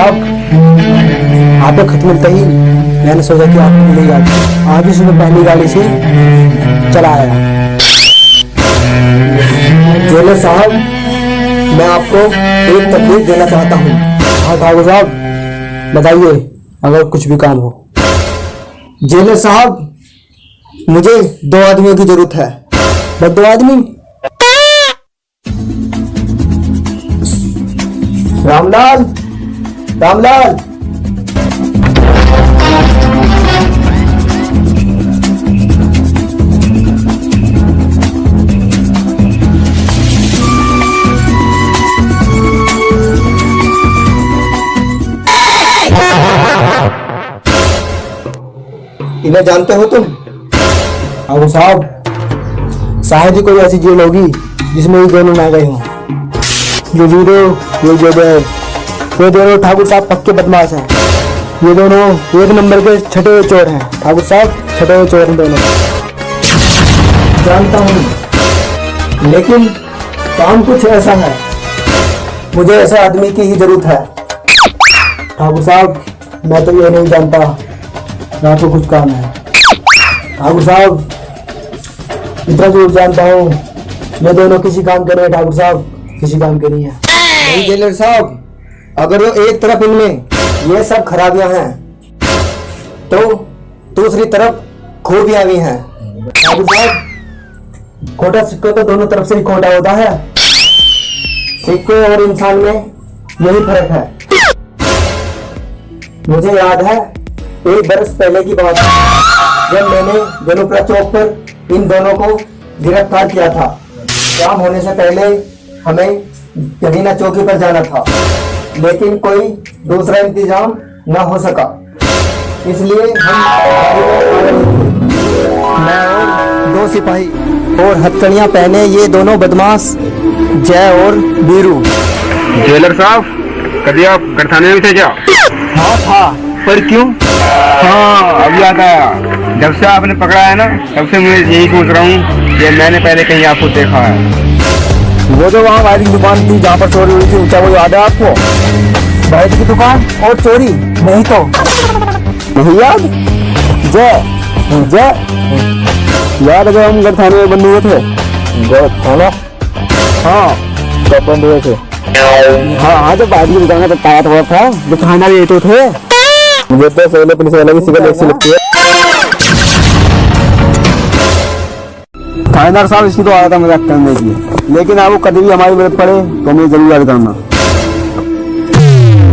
साहब, आपको खत मिलता ही मैंने सोचा कि आपको मिलेगा। आज ही सुबह पहली गाड़ी से चला आया। जेलर साहब, मैं आपको एक तकलीफ देना चाहता हूँ। हाँ ठाकुर साहब, बताइए अगर कुछ भी काम हो। जेलर साहब, मुझे 2 आदमियों की जरूरत है। बस 2 आदमी? रामलाल, रामलाल, इन्हें जानते हो तुम? ठाकुर साहब, शायद ही कोई ऐसी जेल होगी जिसमें ये दोनों ना गए हों। ये वीरो, ये जोबेर, ये दोनों ठाकुर साहब पक्के बदमाश हैं। ये दोनों 1 नंबर के छठे हुए चोर हैं। ठाकुर साहब छठे हुए चोर हैं दोनों। जानता हूँ, लेकिन काम कुछ ऐसा है, मुझे ऐसे आदमी की ही जरूरत है। ठाकुर साहब, मैं तो ये नहीं जानता आपको कुछ काम है। ठाकुर साहब, इतना जरूर जानता हूँ, मैं दोनों किसी काम के नहीं है। ठाकुर साहब, किसी काम के नहीं है। नहीं जेलर साहब, अगर वो एक तरफ इनमें ये सब खराबियां हैं, तो दूसरी तरफ खूबियां भी हैं। ठाकुर साहब, खोटा सिक्का तो दोनों तरफ से ही खोटा होता है। सिक्के और इंसान में यही फर्क है। मुझे याद है 1 बरस पहले की बात है, जब मैंने जनोपरा चौक पर इन दोनों को गिरफ्तार किया था। शाम होने से पहले हमें यमुना चौकी पर जाना था, लेकिन कोई दूसरा इंतजाम न हो सका, इसलिए हम मैं और 2 सिपाही और हथकड़ियां पहने ये दोनों बदमाश जय और वीरू। जेलर साहब, कभी आप गढ़थाने में थे क्या? हाँ था। पर क्यों? हाँ, अब याद आया। जब से आपने पकड़ा है ना, तब से मैं यही सोच रहा हूँ कि मैंने पहले कहीं आपको देखा है। वो जो वहाँ वायरिंग दुकान थी जहाँ पर चोरी हुई थी, क्या वो याद है आपको? वायरिंग की दुकान और चोरी? नहीं तो नहीं याद? जय जय याद है, हम गढ़थाने में बंद हुए थे। गढ़थाना? हाँ, कब बंद हुए थे? हाँ हाँ, जब वायरिंग की दुकान का ताला तोड़ा था, जो थाना ये तो थे। मुझे तो पहले पुलिस वाले की सिगरेट ऐसी लगती है। थानेदार साहब, इसकी तो आया था मजाक करने की, लेकिन आपको कभी भी हमारी मदद पड़े तो मुझे जरूर याद करना।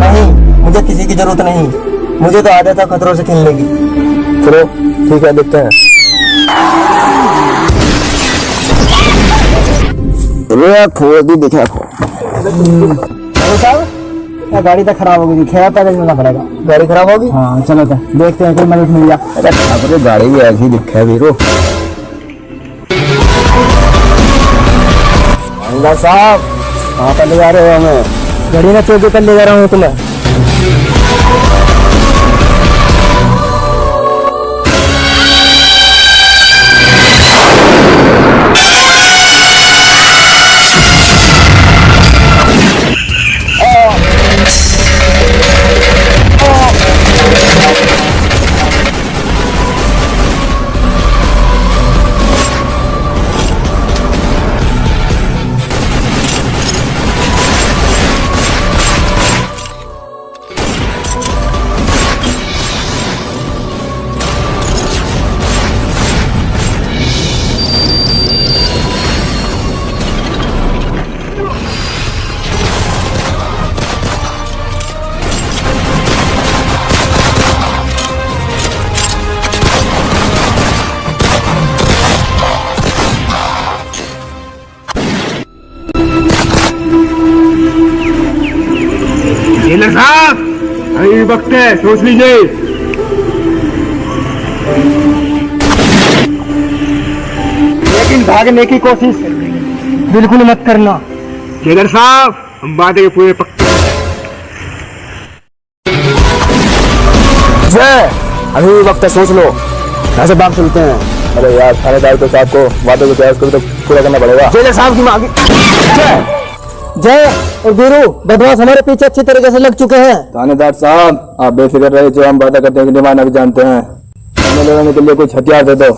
नहीं, मुझे किसी की जरूरत नहीं, मुझे तो आदत है खतरों से खेलने की। चलो ठीक है, देखते हैं। थोड़ी दी दिखा साहब, गाड़ी तो खराब हो गई, खैर पैदल चलना पड़ेगा। गाड़ी खराब होगी? हाँ चलो, तो देखते हैं कोई मदद मिल जाए। अरे गाड़ी भी ऐसी दिखा है वीरो। साहब, कहाँ पर ले जा रहे हो हमें? गाड़ी ना चौकी पर ले जा रहा हूँ तुम्हें। जेलर साहब, अभी वक्त है, सोच लीजिए। लेकिन भागने की कोशिश बिल्कुल मत करना। जेलर साहब, हम वादे के पूरे पक्के हैं। जय, अभी वक्त है, सोच लो, ऐसे भाग चलते हैं। अरे यार, थानेदार को साहब को वादे को प्रयास करो तो पूरा करना पड़ेगा। जेलर साहब की मांगी। जय जय और वीरू बदमाश हमारे पीछे अच्छी तरीके से लग चुके हैं। थानेदार साहब आप बेफिक्र रहे, जो हम वादा करते हैं कि डिमांड अभी जानते हैं। हमें लड़ने के लिए कुछ हथियार दे दो।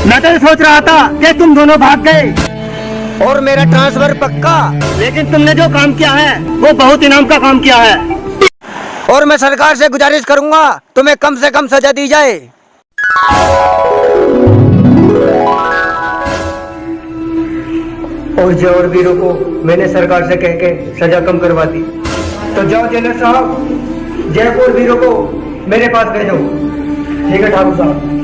मैं तो सोच रहा था कि तुम दोनों भाग गए और मेरा ट्रांसफर पक्का, लेकिन तुमने जो काम किया है वो बहुत इनाम का काम किया है और मैं सरकार से गुजारिश करूंगा तुम्हें कम से कम सजा दी जाए। और जय और वीरों को मैंने सरकार से कह के सजा कम करवा दी, तो जाओ जेलर साहब जय और वीरों को मेरे पास भेजो। ठीक है ठाकुर साहब।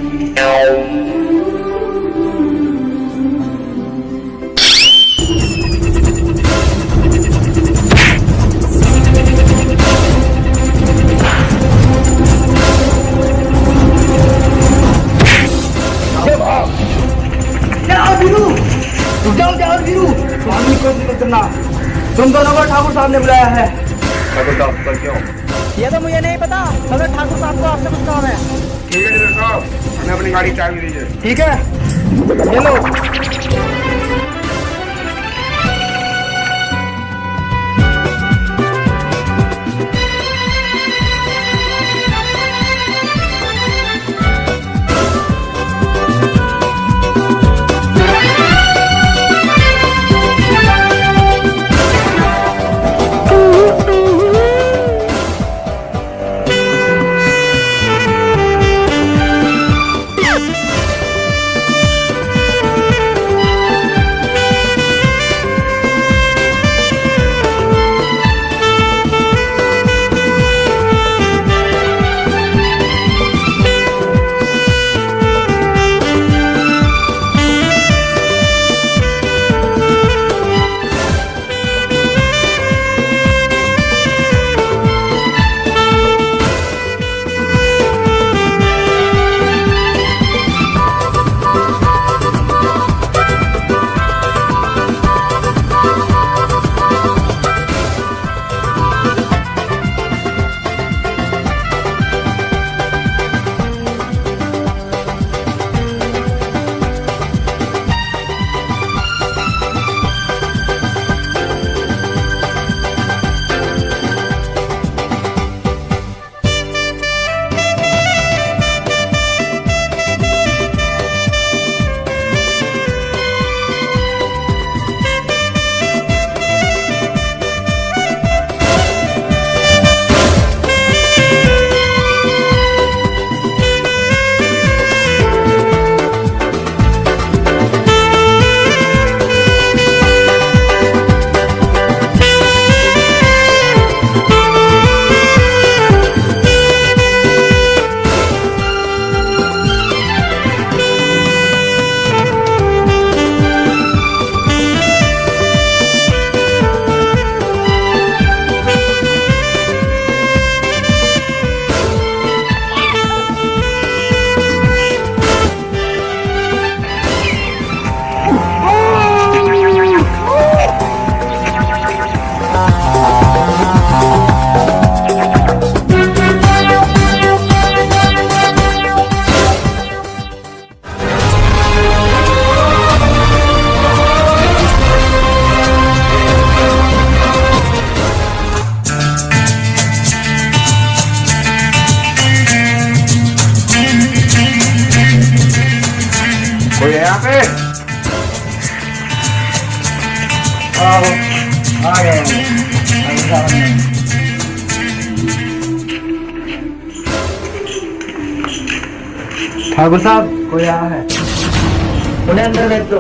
तुम दोनों को ठाकुर साहब ने बुलाया है। ठाकुर साहब पर क्यों? ये तो मुझे नहीं पता, मगर ठाकुर साहब को आपसे कुछ काम है। ठीक है डॉक्टर साहब, हमें अपनी गाड़ी चाबी दीजिए। ठीक है ये लो। आओ, आ गए। ठाकुर साहब कोई आया है, उन्हें अंदर भेज दो।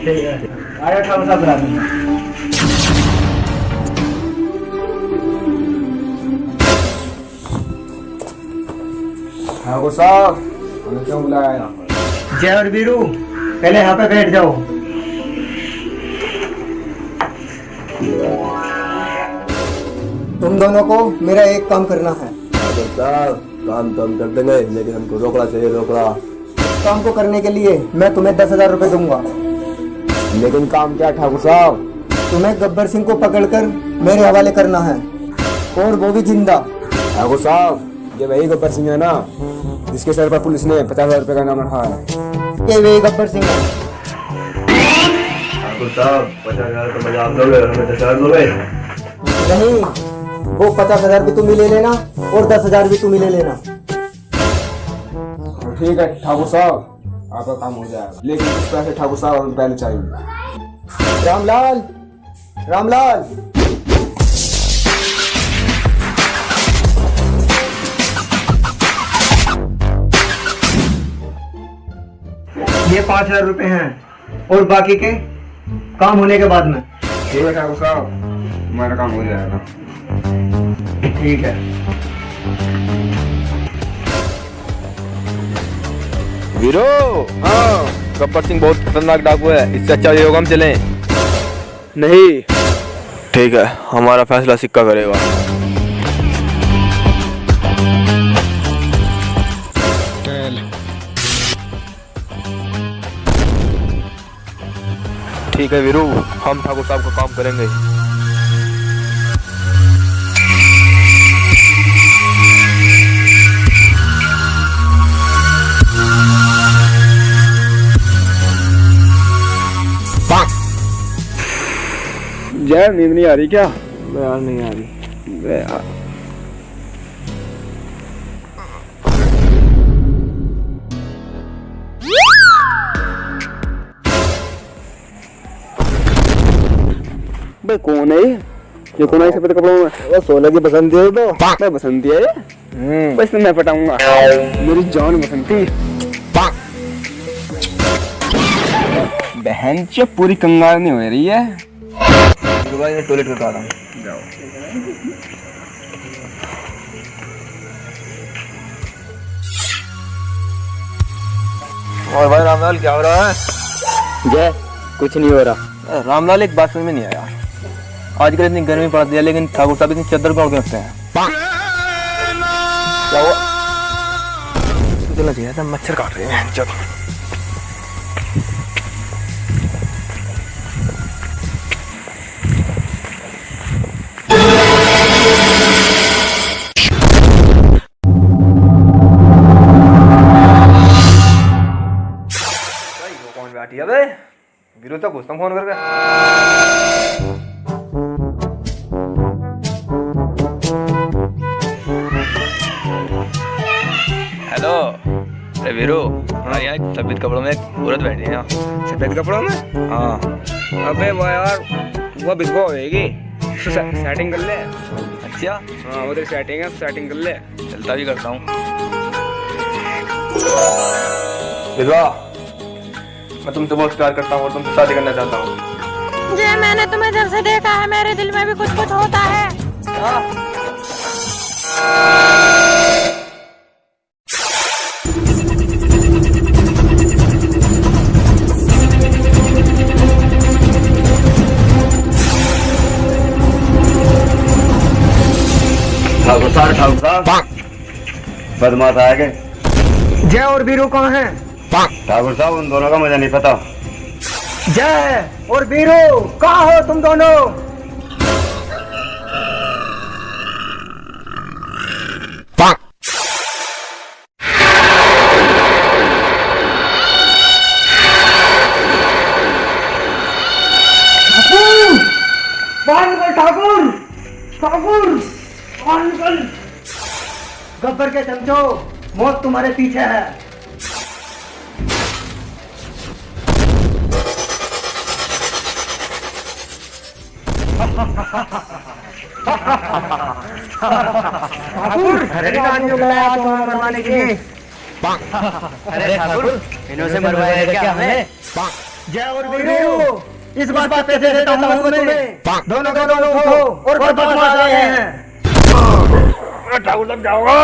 ठीक है, आया ठाकुर साहब बुला दूंगा। ठाकुर साहब हमें क्यों बुलाया यहाँ पर? जय और वीरू, पहले यहाँ पे बैठ जाओ। तुम दोनों को मेरा एक काम करना है। ठाकुर साहब काम तो हम कर देंगे, लेकिन हमको रोकड़ा चाहिए, रोकड़ा। काम को करने के लिए मैं तुम्हें 10,000 रुपए दूंगा। लेकिन काम क्या ठाकुर साहब? तुम्हें गब्बर सिंह को पकड़कर मेरे हवाले करना है, और वो भी जिंदा। ठाकुर साहब ये वही गब्बर सिंह है ना, जिसके सर पर पुलिस ने 50,000 रुपए का नाम रखा है? ये वही गब्बर सिंह है। ठाकुर साहब 50,000 तो मजाक लोगे, हमें 10,000 दोगे? नहीं, वो 50,000 भी तुम ही ले लेना और 10,000 भी तुम ही ले लेना। ठीक है ठाकुर साहब, आपका काम हो जाएगा, लेकिन कुछ पैसे ठाकुर साहब हमें पहले चाहिए। रामलाल, रामलाल, ये 5,000 रुपए हैं, और बाकी के काम होने के बाद में। ठीक है ठाकुर साहब, हमारा काम हो जाएगा। ठीक है। वीरो, हाँ गब्बर सिंह बहुत खतरनाक डाकू है, इससे अच्छा ये होगा हम चलें। नहीं ठीक है, हमारा फैसला सिक्का करेगा। ठीक है वीरू, हम ठाकुर साहब का काम करेंगे। यार नींद नहीं आ रही क्या? यार नहीं आ रही यार। कौन है ये कौन है सफेद कपड़ों में? वो सोलह की बसंती है। तो मैं बसंती है ये, बस मैं पटाऊंगा मेरी जान बसंती। बहन जो पूरी कंगाल नहीं हो रही है। टॉयलेट करता रहा हूँ। और भाई रामलाल क्या हो रहा है? जय, कुछ नहीं हो रहा। रामलाल एक बात समझ में नहीं आया, आजकल इतनी गर्मी पड़ती है लेकिन ठाकुर साहब इतनी चद्दर पकड़ के रखते हैं। क्या हुआ? चलना चाहिए था, मच्छर काट रहे हैं। चल वीरू तो घुसता फोन करके। हेलो, अरे वीरू, हमारे यहाँ सफेद कपड़ों में एक औरत बैठी है यहाँ। सफेद कपड़ों में? हाँ। अबे वो यार वो बिस्वा होएगी, सेटिंग कर ले। अच्छा हाँ उधर सेटिंग है, सेटिंग कर ले। चलता भी करता हूँ। विधवा, मैं तुमसे बहुत प्यार करता हूँ और तुमसे शादी करना चाहता हूँ। जे मैंने तुम्हें जब से देखा है मेरे दिल में भी कुछ कुछ होता है। ठाकुर साहब बदमाश आया के? जय और वीरू कहाँ हैं? ठाकुर साहब उन दोनों का मुझे नहीं पता। जय और वीरू कहाँ हो तुम दोनों? ठाकुर, ठाकुर, गब्बर के चमचो, मौत तुम्हारे पीछे है। अरे रानी को बुलाया तुम्हें मरवाने के लिए। अरे ठाकुर, इन्हों से मरवाएगा क्या हमें? जय और वीरू, इस बात का पैसे देता हूँ तुम्हें। दोनों का दोनों उठो और बदमाश आ गए हैं। ठाकुर तक जाओगा।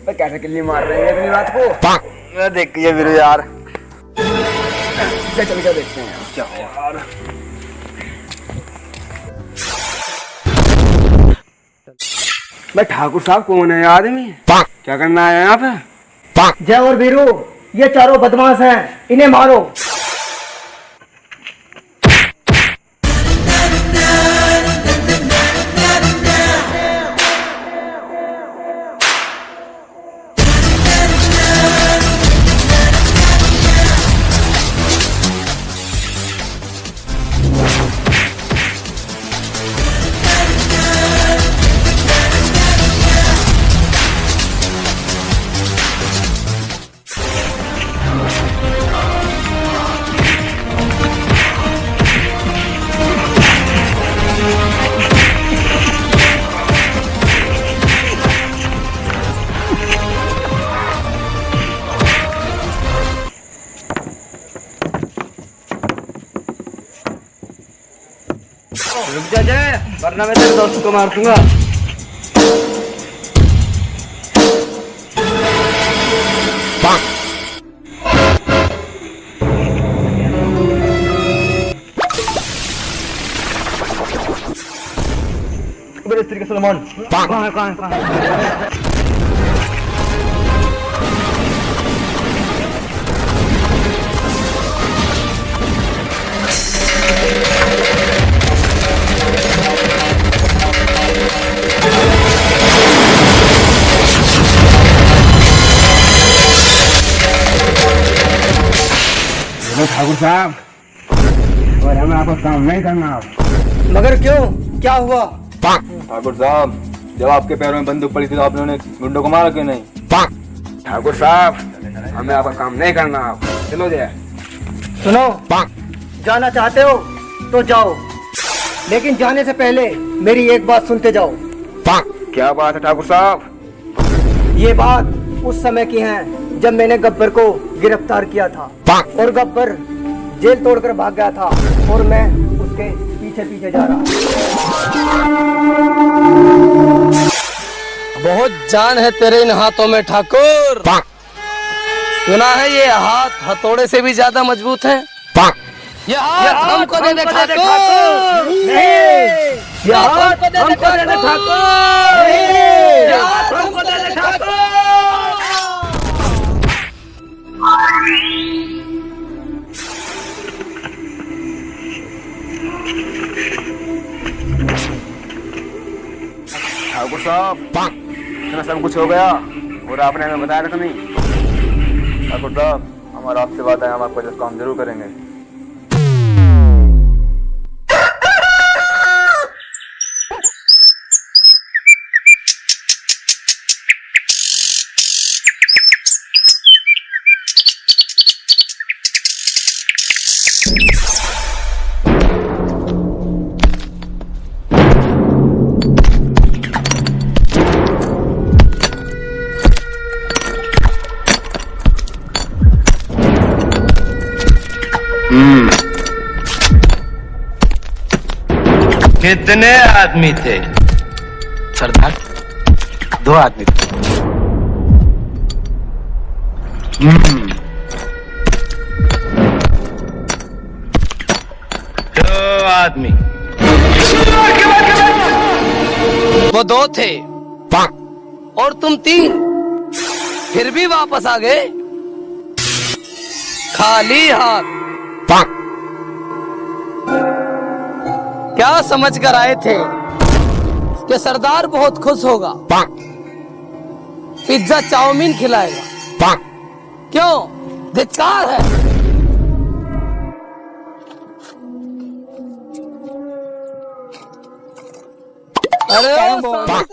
मैं कैसे किल्ली मार रहे हैं इतनी रात को? मैं देख के वीरू यार, चल के देखते हैं क्या यार। मैं ठाकुर साहब कौन है आदमी? क्या करना है यहाँ पे? जय और वीरू, ये चारों बदमाश हैं, इन्हें मारो। रुक जा जय, वरना मैं तेरे दोस्त को मार दूंगा। मेरे स्त्री के सलमान कहाँ है? ठाकुर साहब, और हमें आपको काम नहीं करना। मगर क्यों, क्या हुआ? ठाकुर साहब, जब आपके पैरों में बंदूक पड़ी थी तो आपने गुंडों को मारा क्यों नहीं? ठाकुर साहब, हमें आपका काम नहीं करना। चलो जय। सुनो, जाना चाहते हो तो जाओ, लेकिन जाने से पहले मेरी एक बात सुनते जाओ। क्या बात है ठाकुर साहब? ये बात उस समय की है जब मैंने गब्बर को गिरफ्तार किया था और गब्बर जेल तोड़कर भाग गया था और मैं उसके पीछे पीछे जा रहा। बहुत जान है तेरे इन हाथों में ठाकुर। सुना है ये हाथ हथौड़े से भी ज्यादा मजबूत है। ये हाथ हमको दे दे ठाकुर। ये हाथ हमको दे दे ठाकुर। ये हाथ हमको दे दे ठाकुर। ठाकुर साहब, इतना सब कुछ हो गया और आपने हमें बताया था नहीं। ठाकुर साहब, हमारा आपसे वादा है, हम आपका काम जरूर करेंगे। कितने आदमी थे सरदार? 2 आदमी थे। दो आदमी। वो 2 थे और तुम 3, फिर भी वापस आ गए खाली हाथ। क्या समझ कर आए थे कि सरदार बहुत खुश होगा, पिज्जा चाउमीन खिलाएगा? क्यों? धिक्कार है। अरे सरदार,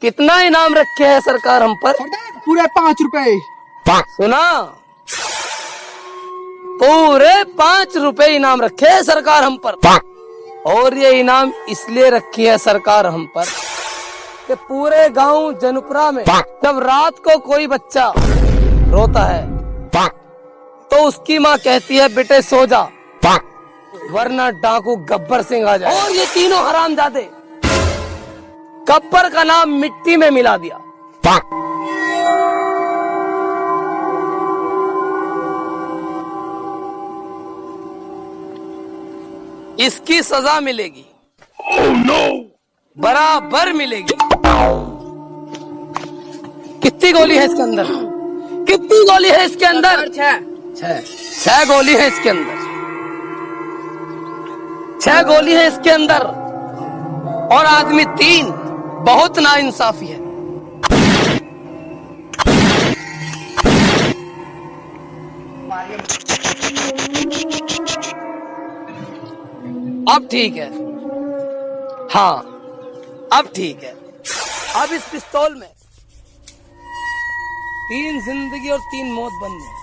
कितना इनाम रखे है सरकार हम पर? पूरे 5 रुपए। सुना, पूरे 5 रुपए इनाम रखे है सरकार हम पर। और ये इनाम इसलिए रखी है सरकार हम पर कि पूरे गांव जनपुरा में जब रात को कोई बच्चा रोता है तो उसकी माँ कहती है बेटे सो जा, वरना डाकू गब्बर सिंह आ जाए। और ये तीनों हरामजादे गब्बर का नाम मिट्टी में मिला दिया। इसकी सजा मिलेगी। बराबर मिलेगी। कितनी गोली है इसके अंदर? कितनी गोली है इसके अंदर? छह गोली है इसके अंदर। 6 गोली है इसके अंदर और आदमी 3। बहुत नाइंसाफी है। अब ठीक है। हाँ अब ठीक है। अब इस पिस्तौल में 3 जिंदगी और 3 मौत बंद है।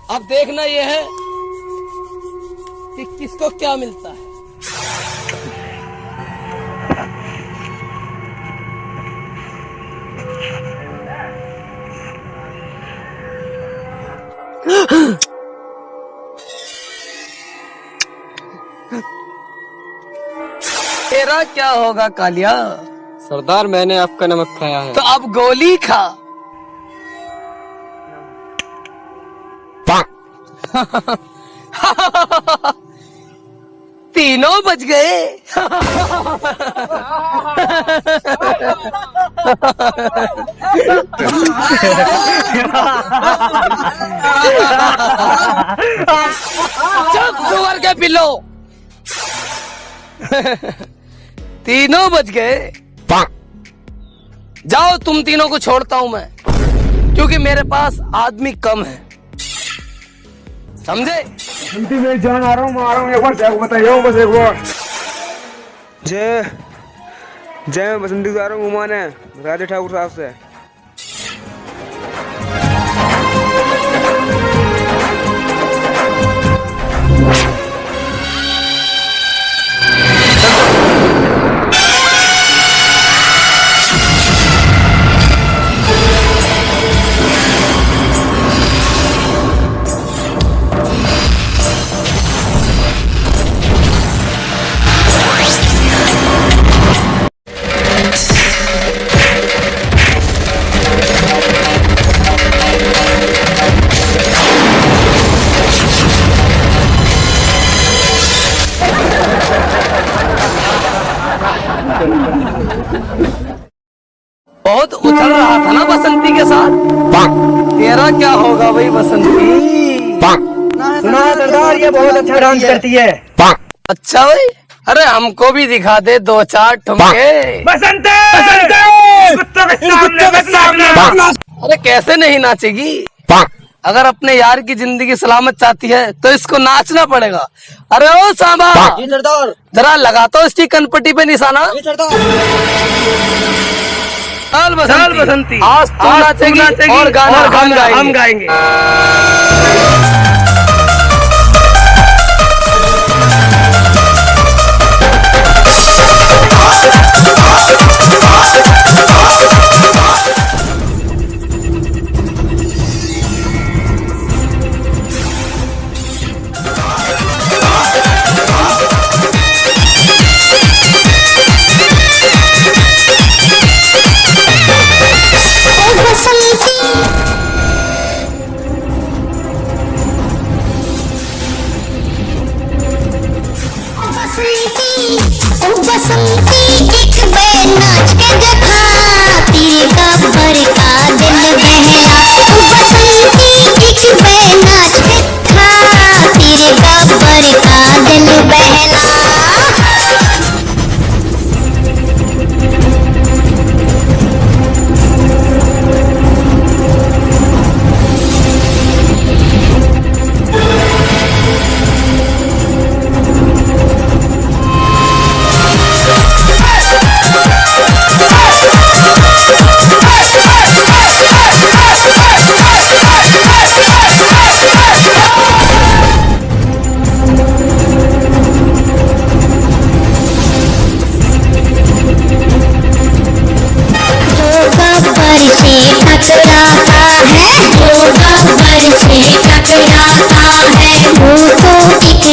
अब देखना यह है कि किसको क्या मिलता है। तेरा क्या होगा कालिया? सरदार मैंने आपका नमक खाया है। तो अब गोली खा। तीनों बच गए। चुप सुअर के पिल्लो। तीनों बच गए। जाओ तुम तीनों को छोड़ता हूं मैं, क्योंकि मेरे पास आदमी कम है। समझे? मैं जान आ रहा हूँ एक बार बताइए बस एक बार। जय मैं बसंती जा रहा हूँ घुमाने, बता दे ठाकुर साहब से। बहुत उछल रहा था ना बसंती के साथ। तेरा क्या होगा भाई बसंती? सुना है सरदार ये बहुत अच्छा डांस करती है। अच्छा भाई, अरे हमको भी दिखा दे 2-4 ठुमके। बसंती अरे कैसे नहीं नाचेगी? अगर अपने यार की जिंदगी सलामत चाहती है तो इसको नाचना पड़ेगा। अरे ओ सांबा, जरा लगा तो इसकी कनपट्टी पे निशाना। चल बसंती, आज तू नाचेगी और गाना हम गाएंगे। बसंती एक बेर नाच के देखा, तीर गब्बर का दिल बहला। बसंती एक बेर नाच के देखा, तीर गब्बर का दिल बहला।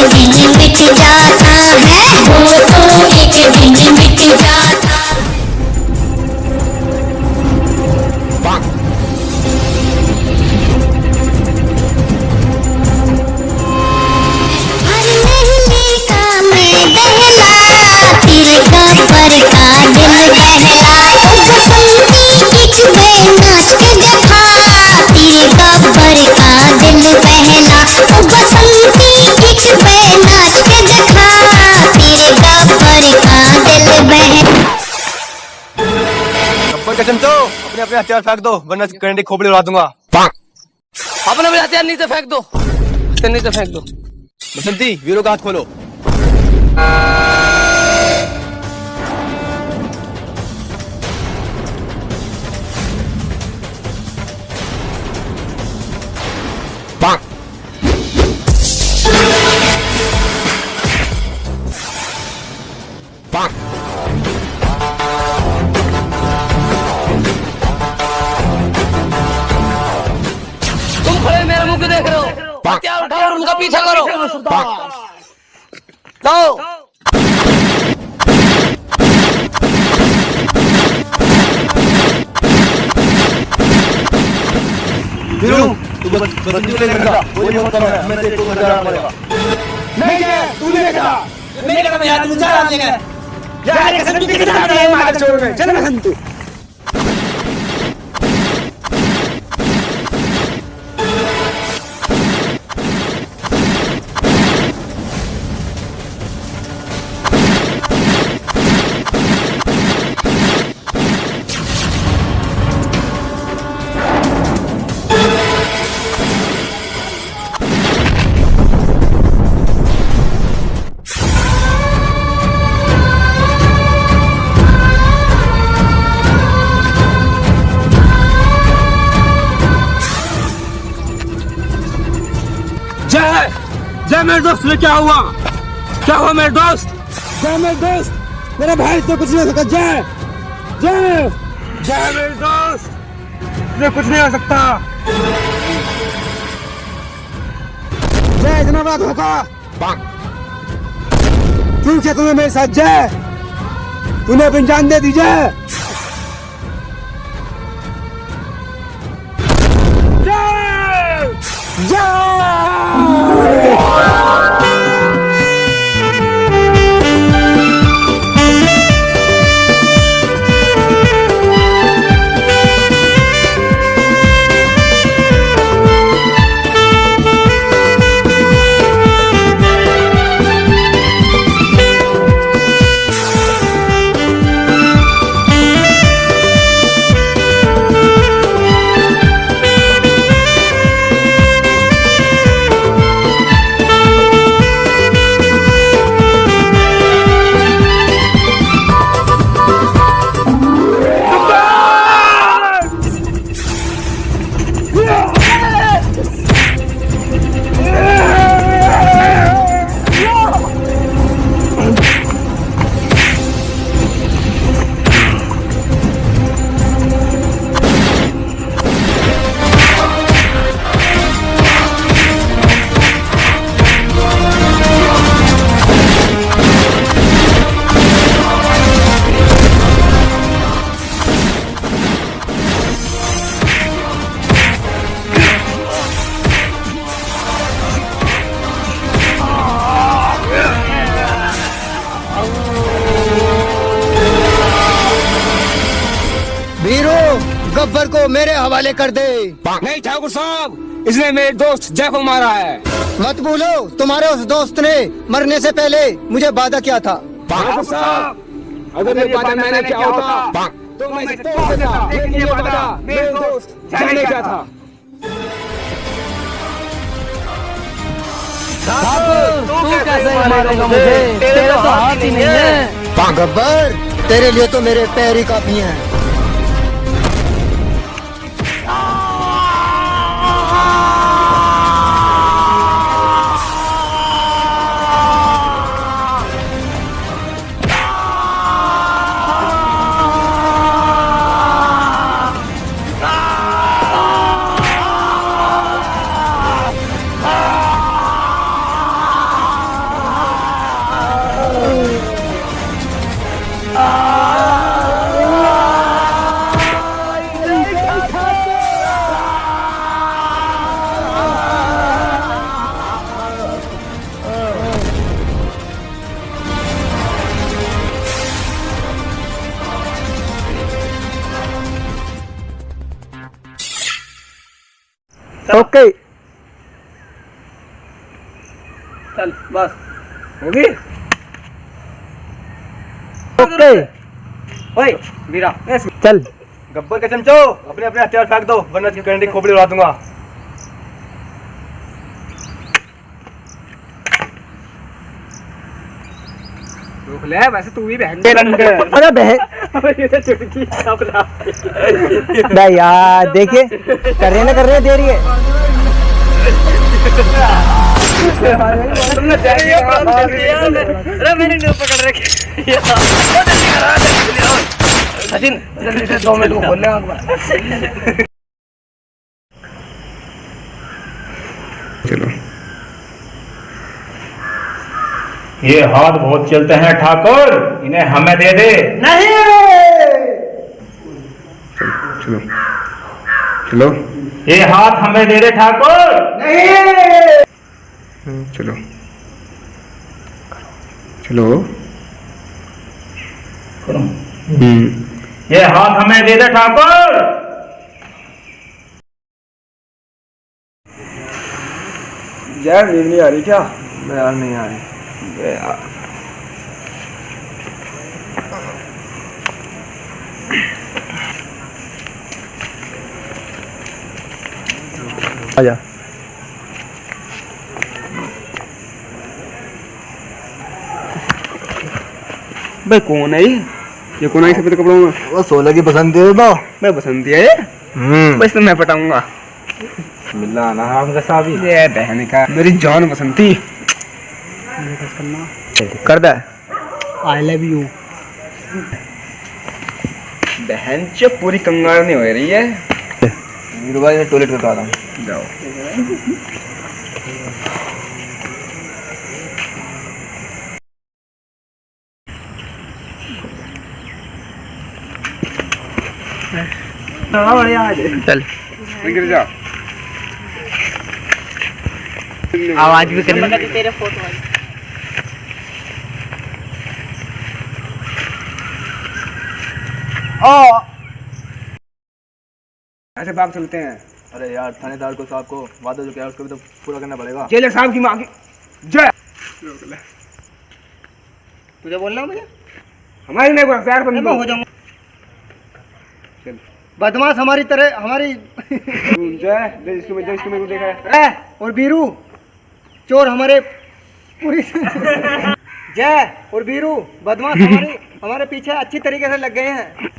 दिन मिट जाता है, वो तो एक दिन मिट जाता। हर महले का मैं दहला, तेरे गब्बर का दिल बहला। ओ बसंती किचवे नाच के देखा, तेरे गब्बर का दिल बहला। ओ बसंती किचवे नाच के देखा, तेरे गब्बर का दिल बहला। गब्बर के चमचो, अपने अपने हथियार फेंक दो वरना करंट की खोपड़ी उड़ा दूंगा। अपने भी हथियार नीचे फेंक दो, नीचे फेंक दो। बसंती वीरों का हाथ खोलो। तुम खड़े मेरे मुंह को देख रहे हो, हथियार उठाओ और उनका पीछा करो। जाओ। वीरू तू बसंती को लेकर जा, वो नहीं होता मैं तेरे को घर जाना पड़ेगा। नहीं है, तू लेगा। मेरे का मैं यार तू जा रहा है। यार ये बसंती के साथ है मार छोड़ में। चल बसंती। जय मेरे दोस्त, क्या हुआ? क्या हुआ मेरे दोस्त? जय मेरे दोस्त, मेरा भाई तो कुछ नहीं हो सकता। जय जय जय मेरे दोस्त, ये कुछ नहीं हो सकता। जय इतना बड़ा धोखा क्यों किया तुम्हें मेरे साथ? जय तूने अपनी जान दे दी। जय जय जय। गब्बर को मेरे हवाले कर दे। नहीं ठाकुर साहब, इसने मेरे दोस्त जय को मारा है। मत भूलो, तुम्हारे उस दोस्त ने मरने से पहले मुझे वादा किया था। ठाकुर साहब, अगर ये वादा मैंने किया होता तो मैं इसे तोड़ देता, लेकिन ये वादा मेरे दोस्त जय ने किया था। तू कैसे मारेगा मुझे? तेरे तो हाथ ही नहीं है। गब्बर, तेरे लिए तो मेरे पैर ही काफी हैं। ओके चल बस होगी। ओके ओए वीरा, चल गब्बर के चमचो, अपने अपने हथियार फेंक दो, वरना इसकी करंट की खोपड़ी उड़ा दूंगा। रोक ले, वैसे तू भी बहन अरे बे यार देखिए कर रहे हैं दे रही है। अरे मैंने नहीं पकड़ रखे। सचिन जल्दी से 2 मिनट को खोल ले आँख। चलो, ये हाथ बहुत चलते हैं ठाकुर, इन्हें हमें दे दे। नहीं। चलो चलो, ये हाथ हमें दे दे ठाकुर। नहीं। चलो चलो, ये हाथ हमें दे दे ठाकुर। यार नींद नहीं आ रही क्या? यार नहीं आ रही यार। आजा। भाई कौन है ये कौन है सफेद कपड़ों में? वो 16 की पसंद दे दो। मैं बसंती है ये। बस तो मैं पटाऊंगा। मिलना ना हम का साहब ये बहन का मेरी जान बसंती कर दे। I love you. बहन च पूरी कंगाल नहीं हो रही है। वीरू भाई मैं टॉयलेट करता था। जाओ। चल गिर जा। आवाज भी करनी। तेरे फोटो आई। ऐसे भाग चलते हैं। अरे यार थानेदार को साहब को वादा जो किया उसको भी तो पूरा करना पड़ेगा। जेलर साहब की मांगी जय। तुझे बोलना मुझे? हमारी नहीं बोला यार, मैं हो जाऊंगा बदमाश हमारी तरह हमारी। जय इसको मेरे को देखा है। और बीरू चोर हमारे पूरी। जय और बीरू बदमाश हमारे पीछे अच्छी तरीके से लग गए हैं।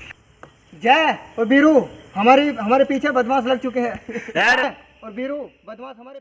जय और बीरू हमारे पीछे बदमाश लग चुके हैं। और बीरू बदमाश हमारे